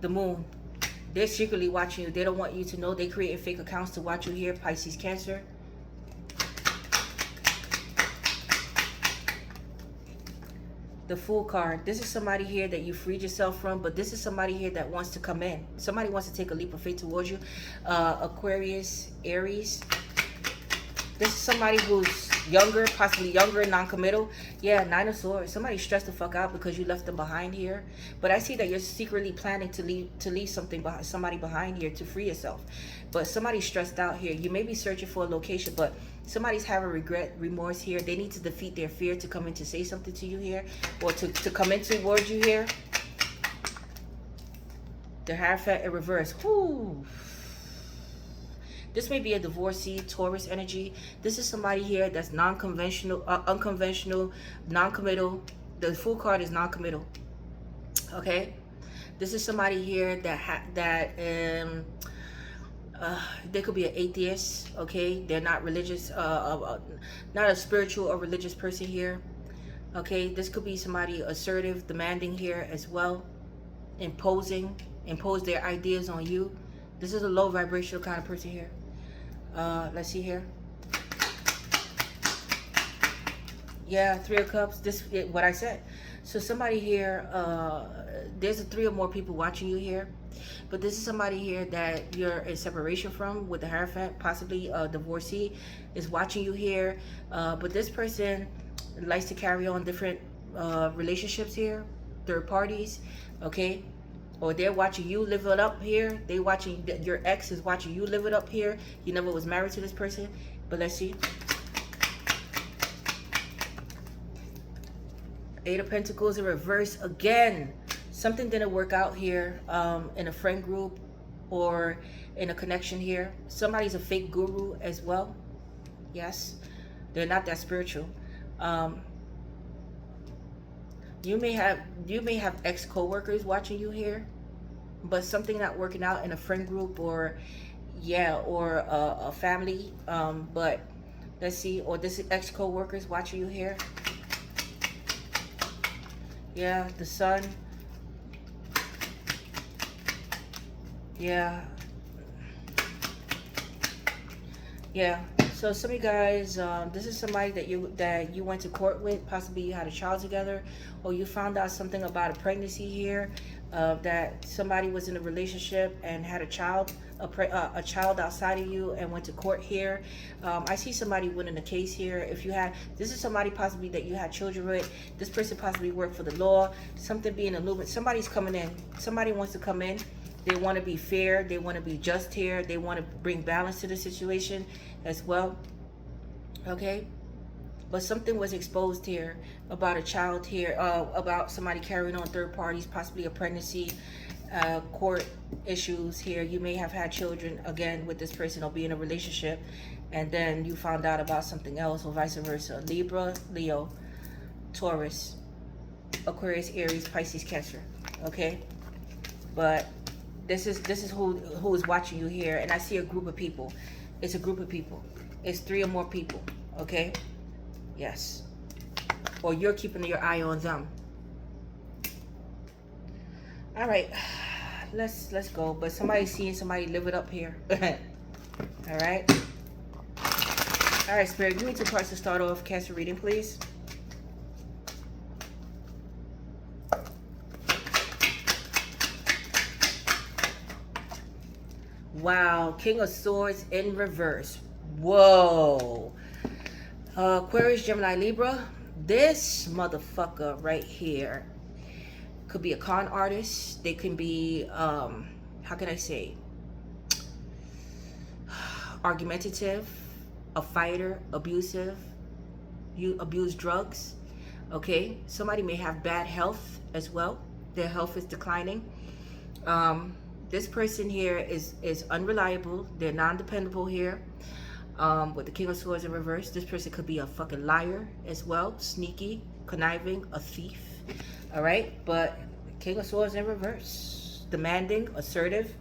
The Moon. They're secretly watching you. They don't want you to know. They create fake accounts to watch you here. Pisces, Cancer. The Fool card. This is somebody here that you freed yourself from, but this is somebody here that wants to come in. Somebody wants to take a leap of faith towards you. Aquarius, Aries. This is somebody who's younger, possibly younger, non-committal. Yeah, Nine of Swords. Somebody stressed the fuck out because you left them behind here. But I see that you're secretly planning to leave something behind, somebody behind here to free yourself. But somebody's stressed out here. You may be searching for a location, but somebody's having regret, remorse here. They need to defeat their fear to come in to say something to you here, or to come in towards you here. The Hierophant in reverse. Whoo. This may be a divorcee, Taurus energy. This is somebody here that's non-conventional, unconventional, non-committal. The Fool card is non-committal. Okay, this is somebody here that they could be an atheist. Okay, they're not religious, not a spiritual or religious person here. Okay, this could be somebody assertive, demanding here as well, impose their ideas on you. This is a low vibrational kind of person here. Let's see here. Yeah, Three of Cups. This is what I said. So somebody here, there's 3 or more people watching you here. But this is somebody here that you're in separation from with the Hierophant, possibly a divorcee, is watching you here. But this person likes to carry on different relationships here, third parties, okay? Or they're watching you live it up here. They watching, your ex is watching you live it up here. You never was married to this person. But let's see. Eight of Pentacles in reverse again. Something didn't work out here in a friend group or in a connection here. Somebody's a fake guru as well. Yes, they're not that spiritual. You may have ex co-workers watching you here, but something not working out in a friend group or a family. But Let's see. Or this is ex co-workers watching you here. Yeah, the sun. Yeah. Yeah. So some of you guys, this is somebody that you went to court with. Possibly you had a child together, or you found out something about a pregnancy here, that somebody was in a relationship and had a child, a child outside of you, and went to court here. I see somebody winning a case here. If you had, this is somebody possibly that you had children with. This person possibly worked for the law. Something being a little bit. Somebody's coming in. Somebody wants to come in. They want to be fair. They want to be just here. They want to bring balance to the situation as well. Okay? But something was exposed here about a child here, about somebody carrying on third parties, possibly a pregnancy, court issues here. You may have had children, again, with this person or be in a relationship, and then you found out about something else, or vice versa. Libra, Leo, Taurus, Aquarius, Aries, Pisces, Cancer. Okay? But this is who is watching you here, and I see a group of people. It's a group of people. It's 3 or more people. Okay? Yes. Or you're keeping your eye on them. All right. Let's go. But somebody's seeing somebody live it up here. All right. All right, Spirit. Give me 2 cards to start off Cancer reading, please. Wow, King of Swords in reverse. Whoa. Aquarius, Gemini, Libra. This motherfucker right here could be a con artist. They can be, how can I say? Argumentative, a fighter, abusive. You abuse drugs. Okay. Somebody may have bad health as well. Their health is declining. This person here is unreliable. They're non-dependable here. With the King of Swords in reverse, this person could be a fucking liar as well. Sneaky, conniving, a thief. All right? But King of Swords in reverse. Demanding, assertive.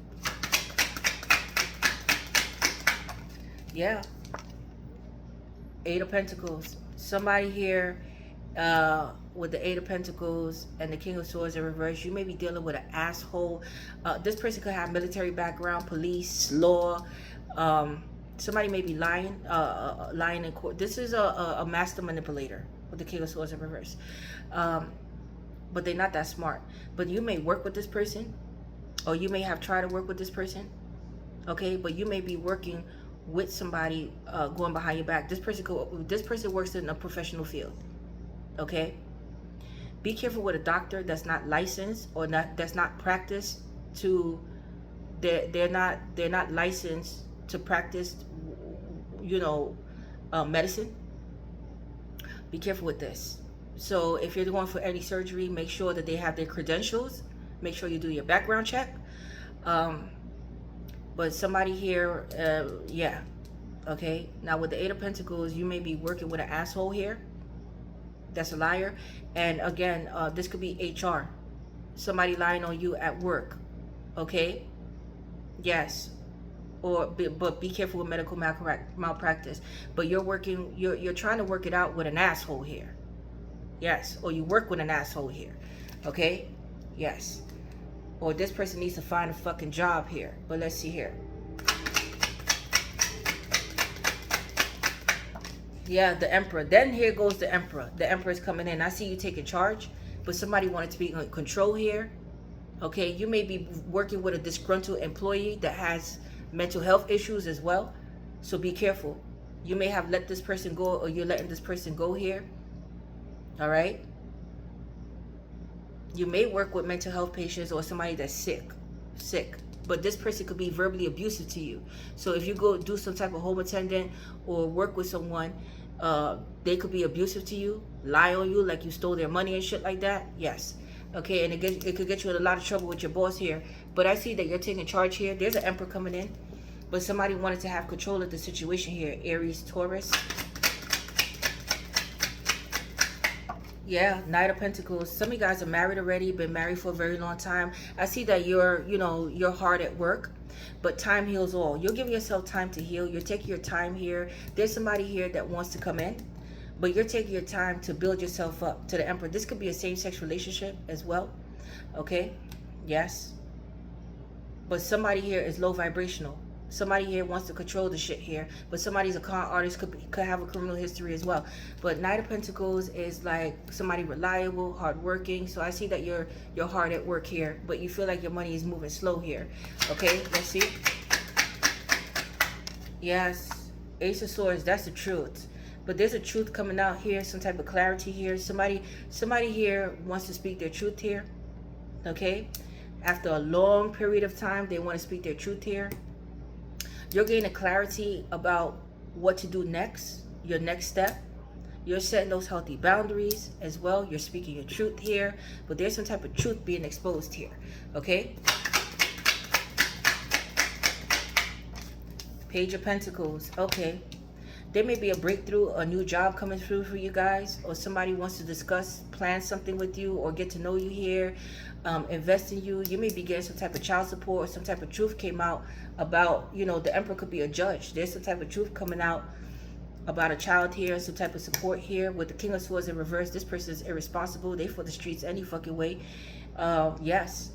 Yeah. 8 of Pentacles. Somebody here with the 8 of Pentacles and the King of Swords in reverse, you may be dealing with an asshole. This person could have military background, police, law. Somebody may be lying in court. This is a master manipulator with the King of Swords in reverse. But they're not that smart. But you may work with this person, or you may have tried to work with this person. Okay, but you may be working with somebody going behind your back. This person works in a professional field. Okay, be careful with a doctor that's not licensed or that's not practiced to. They're not licensed to practice, medicine. Be careful with this. So if you're going for any surgery, make sure that they have their credentials. Make sure you do your background check. But somebody here, yeah, okay. Now with the 8 of Pentacles, you may be working with an asshole here. That's a liar. And again, this could be HR. Somebody lying on you at work. Okay? Yes. But be careful with medical malpractice. But you're trying to work it out with an asshole here. Yes. Or you work with an asshole here. Okay? Yes. Or this person needs to find a fucking job here. But let's see here. Yeah, the Emperor. Then here goes the Emperor. The Emperor is coming in. I see you taking charge, but somebody wanted to be in control here. Okay, you may be working with a disgruntled employee that has mental health issues as well. So be careful. You may have let this person go, or you're letting this person go here. All right. You may work with mental health patients or somebody that's sick. But this person could be verbally abusive to you. So if you go do some type of home attendant or work with someone, they could be abusive to you, lie on you like you stole their money and shit like that. Yes. Okay, and it could get you in a lot of trouble with your boss here. But I see that you're taking charge here. There's an Emperor coming in. But somebody wanted to have control of the situation here. Aries, Taurus. Yeah, Knight of Pentacles. Some of you guys are married already, been married for a very long time. I see that you're hard at work, but time heals all. You're giving yourself time to heal. You're taking your time here. There's somebody here that wants to come in, but you're taking your time to build yourself up to the Emperor. This could be a same-sex relationship as well. Okay, yes, but somebody here is low vibrational. Somebody here wants to control the shit here, but somebody's a con artist, could have a criminal history as well. But Knight of Pentacles is like somebody reliable, hardworking. So I see that you're hard at work here, but you feel like your money is moving slow here. Okay, let's see. Yes, Ace of Swords, that's the truth. But there's a truth coming out here, some type of clarity here. Somebody here wants to speak their truth here. Okay, after a long period of time, they want to speak their truth here. You're gaining clarity about what to do next, your next step. You're setting those healthy boundaries as well. You're speaking your truth here, but there's some type of truth being exposed here, okay? Page of Pentacles, okay. There may be a breakthrough, a new job coming through for you guys, or somebody wants to discuss, plan something with you, or get to know you here, invest in you. You may be getting some type of child support, or some type of truth came out about, you know, the Emperor could be a judge. There's some type of truth coming out about a child here, some type of support here. With the King of Swords in reverse, this person is irresponsible. They for the streets any fucking way. Yes,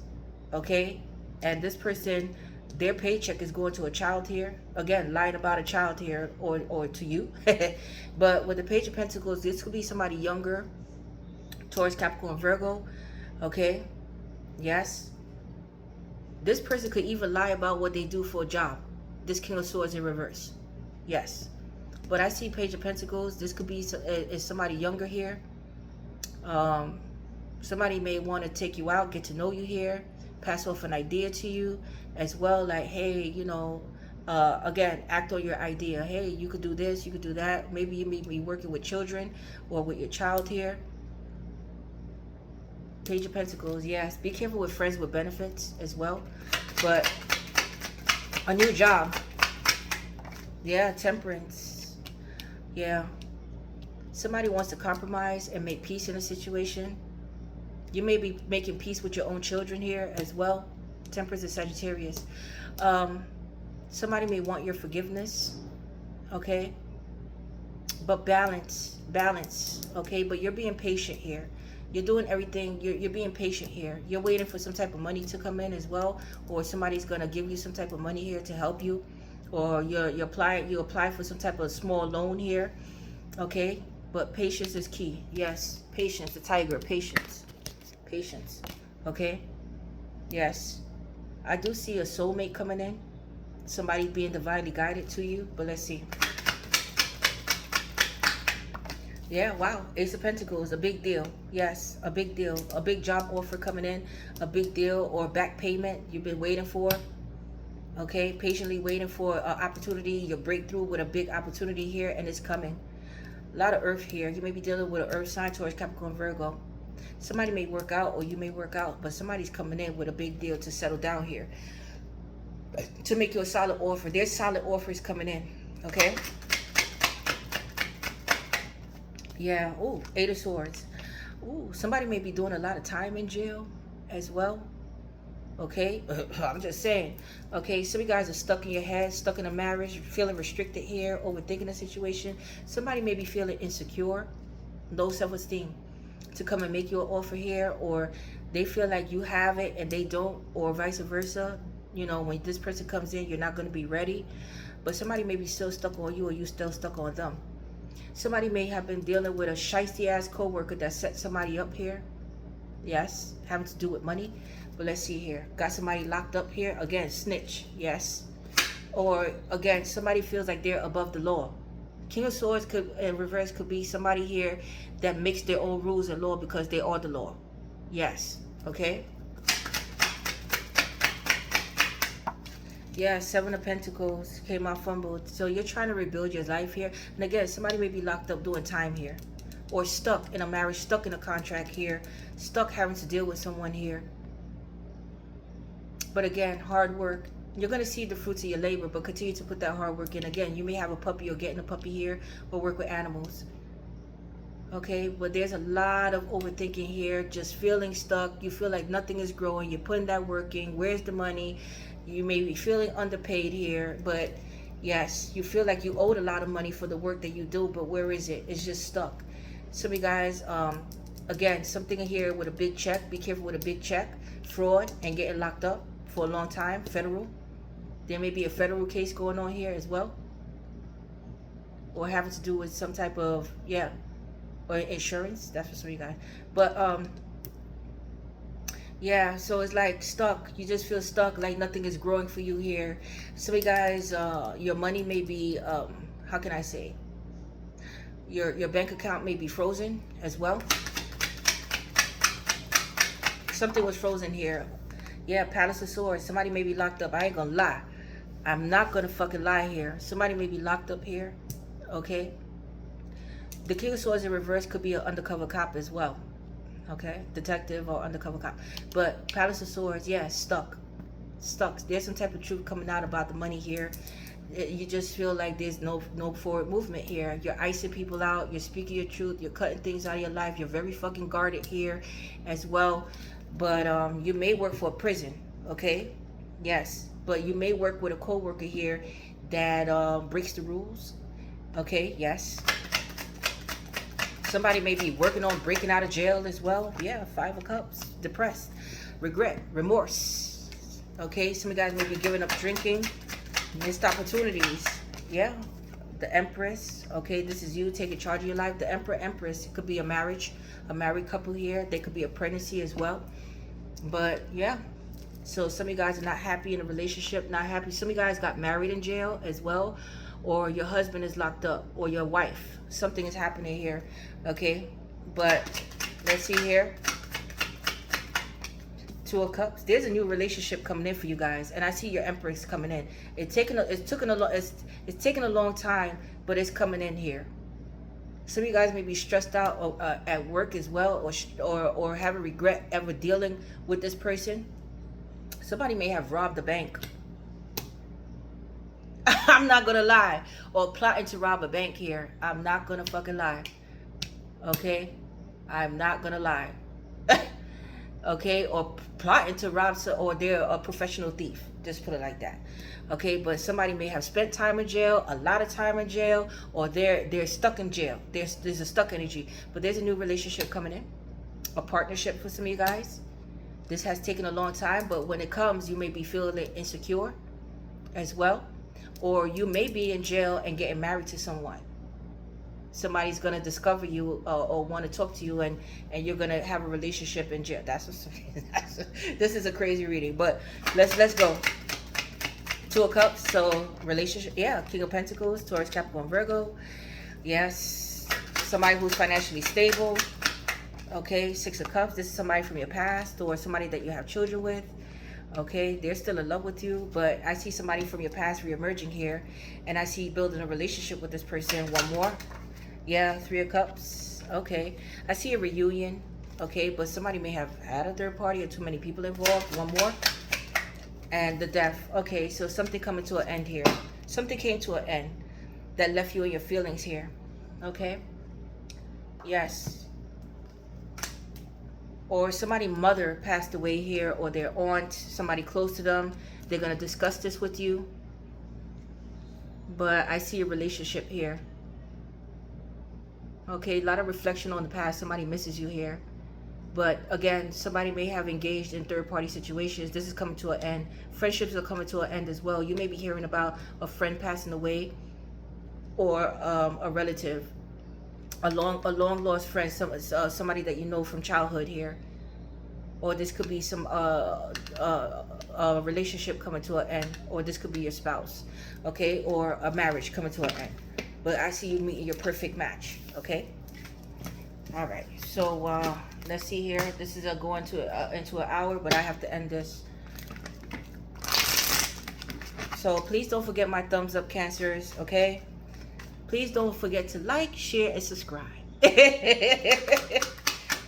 okay. And this person, their paycheck is going to a child here. Again, lying about a child here, or to you. But with the Page of Pentacles, this could be somebody younger, Taurus, Capricorn, Virgo. Okay, yes. This person could even lie about what they do for a job. This King of Swords in reverse. Yes. But I see Page of Pentacles. This could be is somebody younger here. Somebody may want to take you out, get to know you here, pass off an idea to you as well. Like, hey, you know, again, act on your idea. Hey, you could do this, you could do that. Maybe you may be working with children or with your child here. Page of Pentacles, yes. Be careful with friends with benefits as well. But a new job. Yeah, Temperance. Yeah. Somebody wants to compromise and make peace in a situation. You may be making peace with your own children here as well. Temperance and Sagittarius. Somebody may want your forgiveness. Okay. But balance. Okay. But you're being patient here. You're doing everything. You're being patient here. You're waiting for some type of money to come in as well. Or somebody's going to give you some type of money here to help you. Or you apply for some type of small loan here. Okay. But patience is key. Yes. Patience. The tiger. Patience. Patience. Okay. Yes. I do see a soulmate coming in. Somebody being divinely guided to you. But let's see. Yeah, wow. Ace of Pentacles, a big deal. Yes, a big deal. A big job offer coming in. A big deal or back payment you've been waiting for. Okay, patiently waiting for an opportunity, your breakthrough with a big opportunity here, and it's coming. A lot of earth here. You may be dealing with an earth sign, Taurus, Capricorn, Virgo. Somebody may work out or you may work out, but somebody's coming in with a big deal to settle down here. To make you a solid offer. There's solid offers coming in. Okay? Yeah. Ooh, Eight of Swords. Ooh, somebody may be doing a lot of time in jail as well. Okay? I'm just saying. Okay, some of you guys are stuck in your head, stuck in a marriage, feeling restricted here, overthinking the situation. Somebody may be feeling insecure, low self-esteem, to come and make you an offer here, or they feel like you have it and they don't, or vice versa. You know, when this person comes in, you're not going to be ready. But somebody may be still stuck on you, or you still stuck on them. Somebody may have been dealing with a shiesty ass co-worker that set somebody up here. Yes, having to do with money. But let's see here. Got somebody locked up here. Again, snitch. Yes. Or again, somebody feels like they're above the law. King of Swords could, in reverse, could be somebody here that makes their own rules and law because they are the law. Yes. Okay. Yeah, Seven of Pentacles came out fumbled. So you're trying to rebuild your life here. And again, somebody may be locked up doing time here. Or stuck in a marriage, stuck in a contract here. Stuck having to deal with someone here. But again, hard work. You're going to see the fruits of your labor, but continue to put that hard work in. Again, you may have a puppy or getting a puppy here, or work with animals. Okay, but there's a lot of overthinking here, just feeling stuck. You feel like nothing is growing. You're putting that work in. Where's the money? You may be feeling underpaid here, but yes, you feel like you owed a lot of money for the work that you do, but where is it? It's just stuck. Some of you guys, again, something in here with a big check. Be careful with a big check. Fraud and getting locked up for a long time. Federal. There may be a federal case going on here as well, or having to do with some type of, yeah, or insurance. That's for some of you guys. But yeah, so it's like stuck. You just feel stuck, like nothing is growing for you here. Some of you guys, your money may be, how can I say, your bank account may be frozen as well. Something was frozen here. Yeah, Palace of Swords. Somebody may be locked up. I ain't gonna lie. I'm not gonna fucking lie here. Somebody may be locked up here. Okay. The King of Swords in reverse could be an undercover cop as well. Okay, detective or undercover cop. But Palace of Swords, yeah, stuck. There's some type of truth coming out about the money here. You just feel like there's no forward movement here. You're icing people out. You're speaking your truth. You're cutting things out of your life. You're very fucking guarded here as well. But you may work for a prison. Okay, yes. But you may work with a co-worker here that breaks the rules. Okay, yes. Somebody may be working on breaking out of jail as well. Yeah, 5 of Cups. Depressed. Regret. Remorse. Okay, some of you guys may be giving up drinking. Missed opportunities. Yeah. The Empress. Okay, this is you taking charge of your life. The Emperor, Empress. It could be a marriage. A married couple here. They could be a pregnancy as well. But, yeah. So, some of you guys are not happy in a relationship. Not happy. Some of you guys got married in jail as well. Or your husband is locked up. Or your wife. Something is happening here. Okay, but let's see here. 2 of Cups. There's a new relationship coming in for you guys, and I see your Empress coming in. It's taking a long time, but it's coming in here. Some of you guys may be stressed out at work as well, or have a regret ever dealing with this person. Somebody may have robbed the bank. I'm not gonna lie, or plotting to rob a bank here. I'm not gonna fucking lie. Okay, I'm not gonna lie. Okay, or plotting to rob, or they're a professional thief. Just put it like that. Okay, but somebody may have spent time in jail, a lot of time in jail, or they're stuck in jail. There's a stuck energy, but there's a new relationship coming in, a partnership for some of you guys. This has taken a long time, but when it comes, you may be feeling insecure as well, or you may be in jail and getting married to someone. Somebody's gonna discover you or want to talk to you, and you're gonna have a relationship in jail. This is a crazy reading, but let's go. 2 of Cups. So relationship, yeah. King of Pentacles, Taurus, Capricorn, Virgo. Yes, somebody who's financially stable. Okay, 6 of Cups. This is somebody from your past or somebody that you have children with. Okay, they're still in love with you, but I see somebody from your past re-emerging here, and I see building a relationship with this person. 1 more. Yeah, 3 of Cups. Okay, I see a reunion. Okay, but somebody may have had a third party or too many people involved. 1 more. And the Death. Okay, so something coming to an end here. Something came to an end that left you in your feelings here. Okay. Yes. Or somebody's mother passed away here, or their aunt, somebody close to them. They're going to discuss this with you. But I see a relationship here. Okay, a lot of reflection on the past. Somebody misses you here. But again, somebody may have engaged in third-party situations. This is coming to an end. Friendships are coming to an end as well. You may be hearing about a friend passing away, or a relative, a long lost friend, somebody that you know from childhood here. Or this could be some relationship coming to an end, or this could be your spouse, okay, or a marriage coming to an end. But I see you meeting your perfect match. Okay. All right. So let's see here. This is going to into an hour, but I have to end this. So please don't forget my thumbs up, Cancers. Okay. Please don't forget to like, share, and subscribe.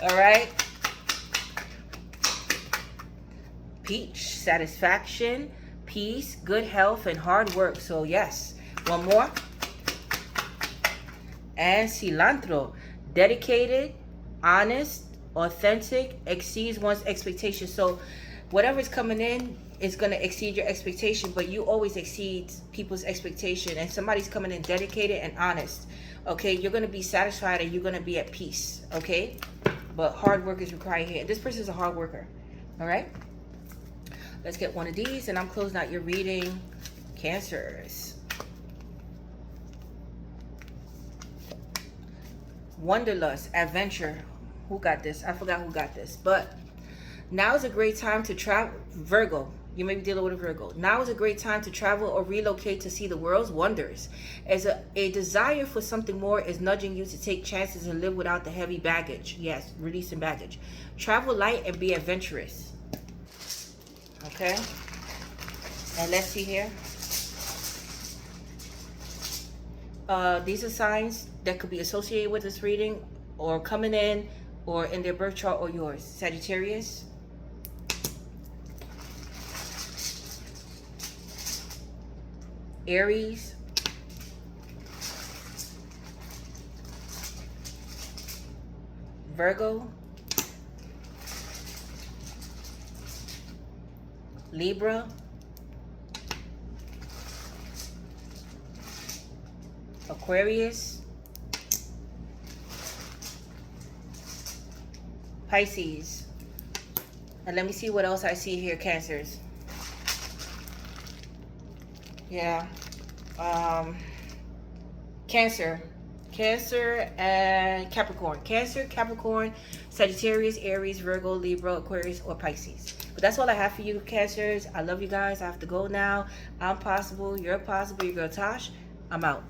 All right. Peach, satisfaction, peace, good health, and hard work. So yes. 1 more. And cilantro, dedicated, honest, authentic, exceeds one's expectations. So whatever's coming in is going to exceed your expectation, but you always exceed people's expectation. And somebody's coming in dedicated and honest. Okay, you're going to be satisfied and you're going to be at peace. Okay, but hard work is required here. This person is a hard worker. All right, let's get one of these, and I'm closing out your reading, Cancers. Wanderlust, adventure. Who got this? I forgot who got this. But now is a great time to travel. Virgo, you may be dealing with a Virgo. Now is a great time to travel or relocate to see the world's wonders. As a desire for something more is nudging you to take chances and live without the heavy baggage. Yes, releasing baggage. Travel light and be adventurous. Okay. And let's see here. These are signs that could be associated with this reading, or coming in, or in their birth chart, or yours. Sagittarius, Aries, Virgo, Libra, Aquarius, Pisces. And let me see what else I see here, Cancers. Yeah. Cancer and Capricorn. Cancer, Capricorn, Sagittarius, Aries, Virgo, Libra, Aquarius, or Pisces. But that's all I have for you, Cancers. I love you guys. I have to go now. I'm Possible. You're Possible. Your girl Tosh. I'm out.